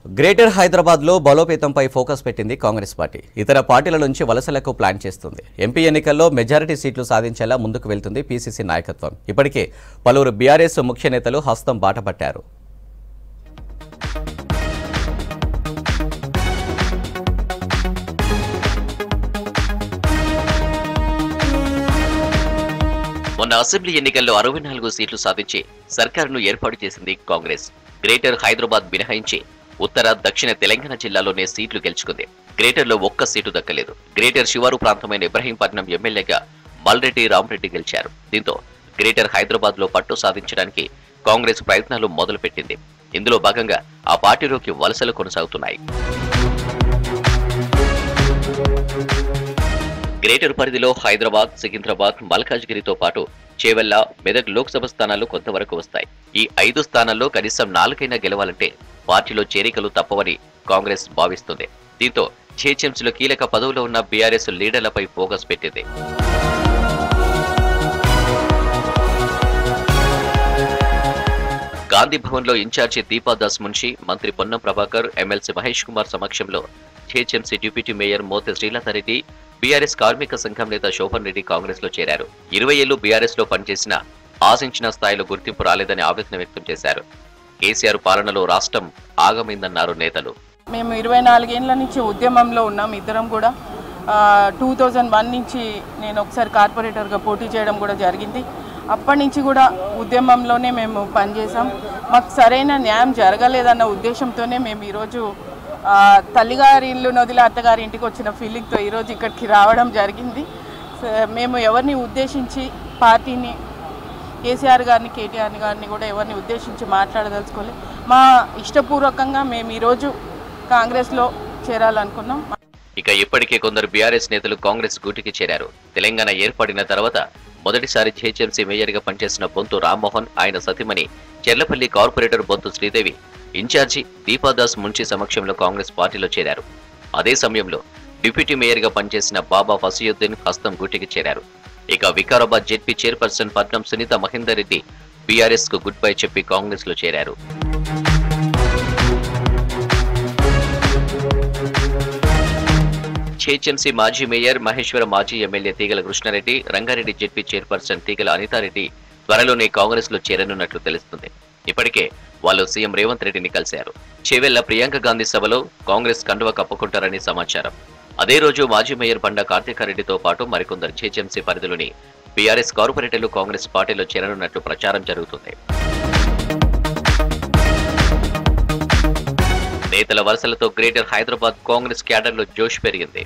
Greater Hyderabad లో బలోపేతంపై focus పెట్టింది Congress party. ఇతర పార్టీల నుంచి వలసలకు ప్లాన్ చేస్తుంది. ఎంపీ ఎన్నికల్లో మెజారిటీ సీట్లు సాధించేలా ముందుకు వెళ్తుంది పీసీసీ నాయకత్వం. ఇప్పటికే పలువురు బీఆర్ఎస్ ముఖ్య నేతలు హస్తం బాటపట్టారు. మొన్న అసెంబ్లీ ఎన్నికల్లో 64 సీట్లు సాధించి సర్కారును ఏర్పాటు చేసింది కాంగ్రెస్. గ్రేటర్ హైదరాబాద్ మినహాయించి ఉత్తర, దక్షిణ తెలంగాణ జిల్లాలోనే సీట్లు గెలుచుకుంది. గ్రేటర్లో ఒక్క సీటు దక్కలేదు. గ్రేటర్ శివారు ప్రాంతమైన ఇబ్రహీంపట్నం ఎమ్మెల్యేగా మల్రెడ్డి రామరెడ్డి గెలిచారు. దీంతో గ్రేటర్ హైదరాబాద్ లో పట్టు సాధించడానికి కాంగ్రెస్ ప్రయత్నాలు మొదలుపెట్టింది. ఇందులో భాగంగా ఆ పార్టీలోకి వలసలు కొనసాగుతున్నాయి. గ్రేటర్ పరిధిలో హైదరాబాద్, సికింద్రాబాద్, మల్కాజ్గిరితో పాటు చేవెళ్ల, మెదక్ లోక్సభ స్థానాలు కొంతవరకు వస్తాయి. ఈ 5 స్థానాల్లో కనీసం 4 గెలవాలంటే పార్టీలో చేరికలు తప్పవని కాంగ్రెస్ భావిస్తుంది. దీంతో జీహెచ్ఎంసీలో కీలక పదవులో ఉన్న బీఆర్ఎస్ లీడర్లపై ఫోకస్ పెట్టింది. గాంధీ భవన్ లో ఇన్ఛార్జి దీపాదాస్ మున్షి, మంత్రి పొన్నం ప్రభాకర్, ఎమ్మెల్సీ మహేష్ కుమార్ సమక్షంలో GHMC deputy mayor Mothe Srilatha Reddy, BRS కార్మిక సంఘం నేత శోభన్ రెడ్డి కాంగ్రెస్ లో చేరారు. 20 ఏళ్లు బీఆర్ఎస్ లో పనిచేసిన ఆశించిన స్థాయిలో గుర్తింపు రాలేదని ఆవేదన వ్యక్తం చేశారు. కేసీఆర్ పాలనలో రాష్ట్రం ఆగమైందన్నారు నేతలు. మేము 24 ఏళ్ల నుంచి ఉద్యమంలో ఉన్నాం. ఇద్దరం కూడా 2001 నుంచి నేను ఒకసారి కార్పొరేటర్గా పోటీ చేయడం కూడా జరిగింది. అప్పటి నుంచి కూడా ఉద్యమంలోనే మేము పనిచేసాం. మాకు సరైన న్యాయం జరగలేదన్న ఉద్దేశంతోనే మేము ఈరోజు తల్లిగారి ఇల్లు నదిలి అత్తగారి ఇంటికి వచ్చిన ఫీలింగ్తో ఈరోజు ఇక్కడికి రావడం జరిగింది. మేము ఎవరిని ఉద్దేశించి పార్టీని, కేసీఆర్ గారిని, కేటీఆర్ గారిని కూడా ఎవరిని ఉద్దేశించి మాట్లాడదలుచుకోలేదు. మా ఇష్టపూర్వకంగా మేము ఈరోజు కాంగ్రెస్లో చేరాలనుకున్నాం. ఇక ఇప్పటికే కొందరు బీఆర్ఎస్ నేతలు కాంగ్రెస్ గూటికి చేరారు. తెలంగాణ ఏర్పడిన తర్వాత మొదటిసారి జీహెచ్ఎంసీ మేయర్గా పనిచేసిన బొంతు రామ్మోహన్, ఆయన సతీమణి చెర్లపల్లి కార్పొరేటర్ బొంతు శ్రీదేవి ఇన్ఛార్జి దీపాదాస్ మున్షి సమక్షంలో కాంగ్రెస్ పార్టీలో చేరారు. అదే సమయంలో డిప్యూటీ మేయర్గా పనిచేసిన బాబా ఫసియుద్దీన్ హస్తం గూటికి చేరారు. ఇక వికారాబాద్ జెడ్పీ చైర్పర్సన్ పట్నం సునీత మహేందర్ రెడ్డి బీఆర్ఎస్ కు గుడ్ బై చెప్పి కాంగ్రెస్ లో చేరారు. జీహెచ్ఎంసీ మాజీ మేయర్ మహేశ్వర, మాజీ ఎమ్మెల్యే తీగల కృష్ణారెడ్డి, రంగారెడ్డి జెడ్పీ చైర్పర్సన్ తీగల అనితారెడ్డి త్వరలోనే కాంగ్రెస్ లో చేరనున్నట్లు తెలుస్తుంది. ఇప్పటికే వాళ్ళు సీఎం రేవంత్ రెడ్డిని కలిశారు. చేవెళ్ల ప్రియాంక గాంధీ సభలో కాంగ్రెస్ కండువా కప్పుకుంటారని సమాచారం. అదే రోజు మాజీ మేయర్ బండా కార్తీకారెడ్డితో పాటు మరికొందరు జీహెచ్ఎంసీ పరిధిలోని బీఆర్ఎస్ కార్పొరేటర్లు కాంగ్రెస్ పార్టీలో చేరనున్నట్లు ప్రచారం జరుగుతుంది. నేతల వలసలతో గ్రేటర్ హైదరాబాద్ కాంగ్రెస్ క్యాడర్లో జోష్ పెరిగింది.